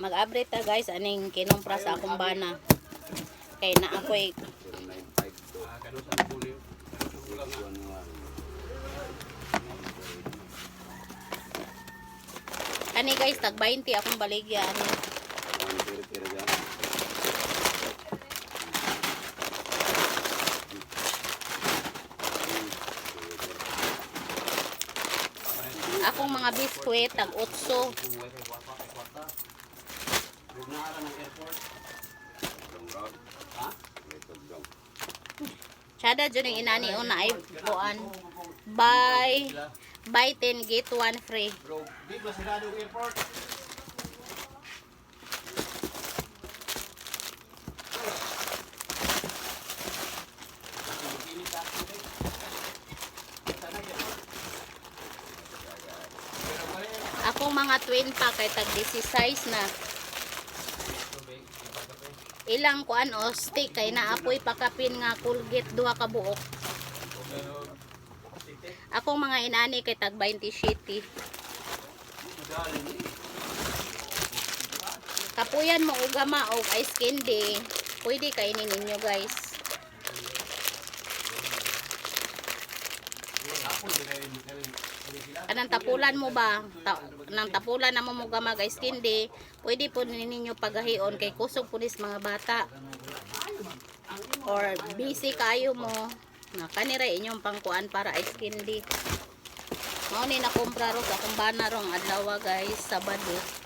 Mag-update ta guys aning kinumpra sa akong bana. Kay na ako'y ani guys tag 20 akong baligya ani. Akong mga biskwit tag 8. Sada dyan yung inani o na ay buwan. Buy 10 get 1 free. Akong mga twin pack kay tag 16 na. Ilang kuan o stick kay naapoy pakapin nga Colgate duha ka buok. Akong mga inani kay tag 20 shitty. Kapuyan mo og gama og ice candy. Pwede kainin ninyo guys. Kanang tapulan mo ba? Nang tapulan na mo gama guys candy. Pwede po ninyo pagahion kay kusog punis mga bata. Or busy kayo mo. Na kanira inyong pangkuan para ice candy. Mao ni na kumpra ro sa akong bana rong adlaw guys, Sabado.